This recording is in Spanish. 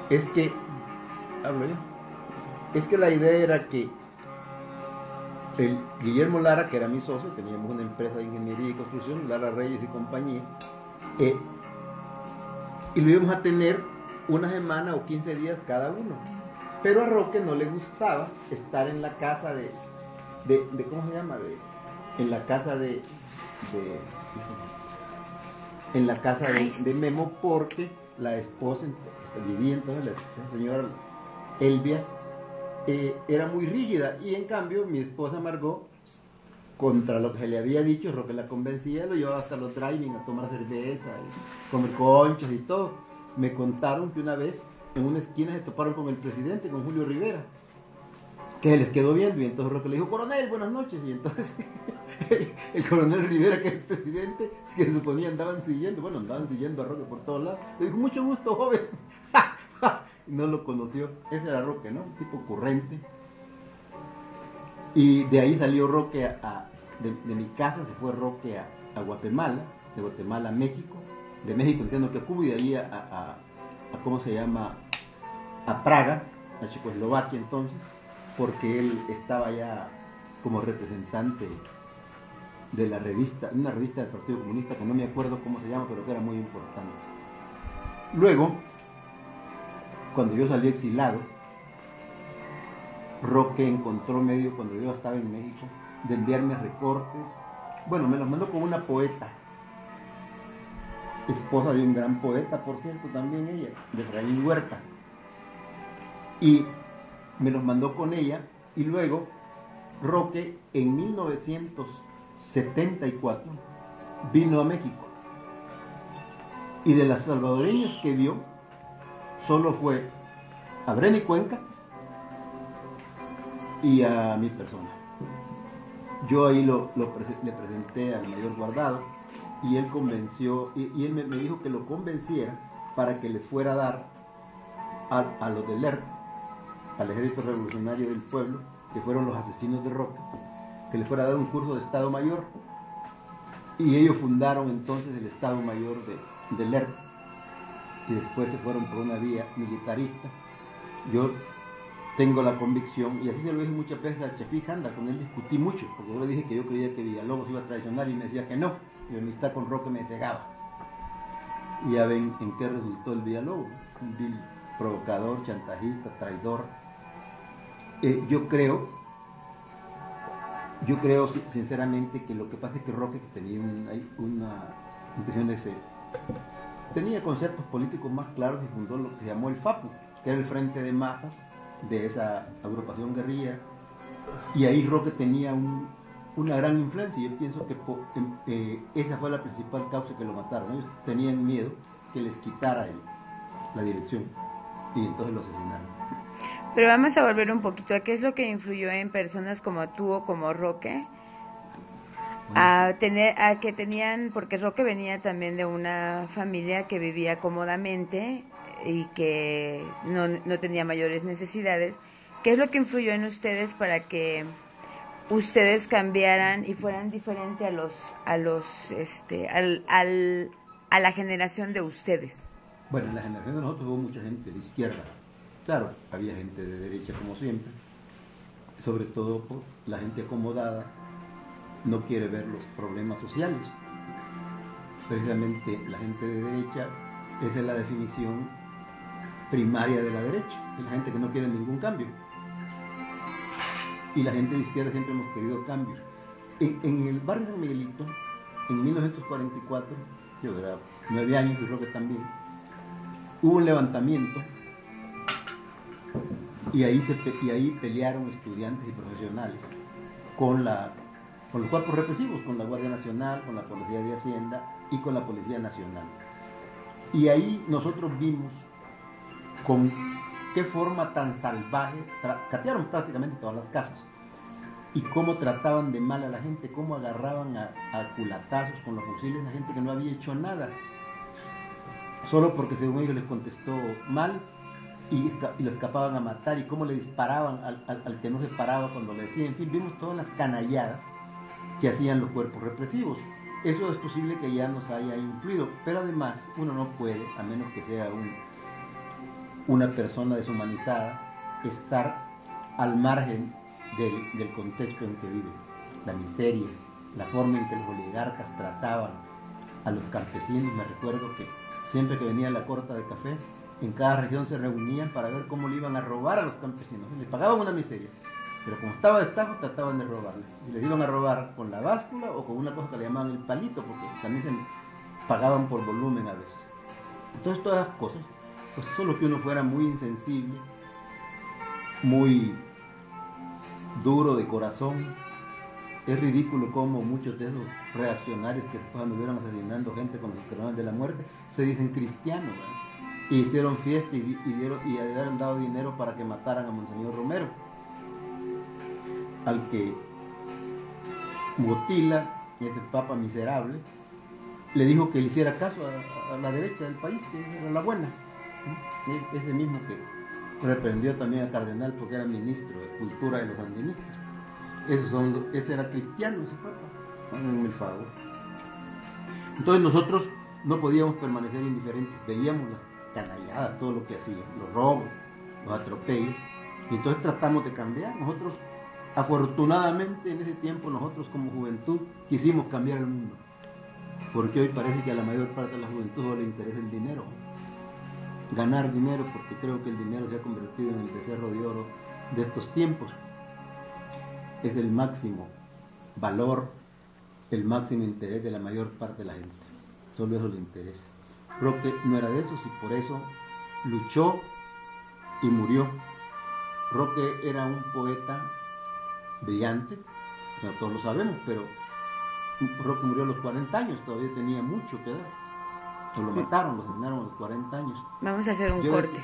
Es que, hablo yo, es que la idea era que el Guillermo Lara, que era mi socio, teníamos una empresa de ingeniería y construcción, Lara Reyes y compañía, eh, y lo íbamos a tener una semana o 15 días cada uno. Pero a Roque no le gustaba estar en la casa de ¿cómo se llama? En la casa en la casa de Memo, porque la esposa vivía entonces, la señora Elvia, era muy rígida, y en cambio mi esposa Margot, contra lo que se le había dicho, Roque la convencía, lo llevaba hasta los driving a tomar cerveza y comer conchas y todo. Me contaron que una vez en una esquina se toparon con el presidente, con Julio Rivera, que les quedó viendo, y entonces Roque le dijo: coronel, buenas noches. Y entonces el coronel Rivera, que es el presidente, que se suponía andaban siguiendo a Roque por todos lados, le dijo: mucho gusto, joven. No lo conoció. Ese era Roque, ¿no? Un tipo corriente. Y de ahí salió Roque de mi casa se fue Roque a Guatemala, de Guatemala a México, de México entiendo que a Cuba, y de ahí a ¿cómo se llama? A Praga, a Checoslovaquia entonces, porque él estaba ya como representante de la revista, una revista del Partido Comunista, que no me acuerdo cómo se llama, pero que era muy importante. Luego, cuando yo salí exilado, Roque encontró medio, cuando yo estaba en México, de enviarme recortes. Bueno, me los mandó con una poeta, esposa de un gran poeta, por cierto, también ella, de Efraín Huerta. Y me los mandó con ella, y luego Roque en 1974 vino a México. Y de las salvadoreñas que vio, solo fue a Breni Cuenca y a mi persona. Yo ahí le presenté al mayor Guardado, y él convenció, y él me dijo que lo convenciera para que le fuera a dar a los del ERP, al Ejército Revolucionario del Pueblo, que fueron los asesinos de Roque, que le fuera a dar un curso de Estado Mayor. Y ellos fundaron entonces el Estado Mayor del ERP, y después se fueron por una vía militarista. Yo tengo la convicción, y así se lo dije muchas veces al Chefí Janda, con él discutí mucho, porque yo le dije que yo creía que Villalobos iba a traicionar, y me decía que no, y mi amistad con Roque me cegaba. Y ya ven en qué resultó el Villalobos, un vil provocador, chantajista, traidor. Yo creo sinceramente que lo que pasa es que Roque tenía una intención de ser, tenía conceptos políticos más claros, y fundó lo que se llamó el FAPU, que era el Frente de Masas de esa agrupación guerrilla, y ahí Roque tenía una gran influencia, y yo pienso que esa fue la principal causa que lo mataron. Ellos tenían miedo que les quitara la dirección, y entonces lo asesinaron. Pero vamos a volver un poquito a qué es lo que influyó en personas como tú o como Roque, que tenían, porque Roque venía también de una familia que vivía cómodamente y que no tenía mayores necesidades. ¿Qué es lo que influyó en ustedes para que ustedes cambiaran y fueran diferente a la generación de ustedes? Bueno, en la generación de nosotros hubo mucha gente de izquierda. Claro, había gente de derecha como siempre, sobre todo por la gente acomodada, no quiere ver los problemas sociales. Precisamente la gente de derecha, esa es la definición primaria de la derecha, es la gente que no quiere ningún cambio. Y la gente de izquierda siempre hemos querido cambio. En el barrio San Miguelito, en 1944, yo era 9 años y Roque también, hubo un levantamiento, y ahí pelearon estudiantes y profesionales con los cuerpos represivos, con la Guardia Nacional, con la Policía de Hacienda y con la Policía Nacional. Y ahí nosotros vimos con qué forma tan salvaje catearon prácticamente todas las casas, y cómo trataban de mal a la gente, cómo agarraban a culatazos con los fusiles a gente que no había hecho nada, solo porque según ellos les contestó mal, y lo escapaban a matar, y cómo le disparaban al que no se paraba cuando le decían. En fin, vimos todas las canalladas que hacían los cuerpos represivos. Eso es posible que ya nos haya influido, pero además uno no puede, a menos que sea una persona deshumanizada, estar al margen del contexto en que vive, la miseria, la forma en que los oligarcas trataban a los campesinos. Me recuerdo que siempre que venía la corta de café, en cada región se reunían para ver cómo le iban a robar a los campesinos. Les pagaban una miseria, pero como estaba de estajo, trataban de robarles. Y les iban a robar con la báscula o con una cosa que le llamaban el palito, porque también se pagaban por volumen a veces. Entonces todas esas cosas, pues solo que uno fuera muy insensible, muy duro de corazón. Es ridículo cómo muchos de esos reaccionarios que después anduvieron asesinando gente con los escalones de la muerte se dicen cristianos, ¿verdad? Y hicieron fiesta y habían dado dinero para que mataran a Monseñor Romero, al que Motila, ese papa miserable, le dijo que le hiciera caso a la derecha del país, que era la buena, ¿no? Ese mismo que reprendió también a Cardenal porque era ministro de Cultura de los sandinistas. Ese era cristiano, ese papa, háganme el favor. Entonces nosotros no podíamos permanecer indiferentes, veíamos las canalladas, todo lo que hacían, los robos, los atropellos, y entonces tratamos de cambiar. Nosotros, afortunadamente en ese tiempo, nosotros como juventud quisimos cambiar el mundo, porque hoy parece que a la mayor parte de la juventud no le interesa el dinero, ganar dinero, porque creo que el dinero se ha convertido en el becerro de oro de estos tiempos. Es el máximo valor, el máximo interés de la mayor parte de la gente. Solo eso le interesa. Roque no era de esos y por eso luchó y murió. Roque era un poeta brillante, no todos lo sabemos, pero Roque murió a los 40 años, todavía tenía mucho que dar. Lo mataron, lo asesinaron a los 40 años. Vamos a hacer un corte.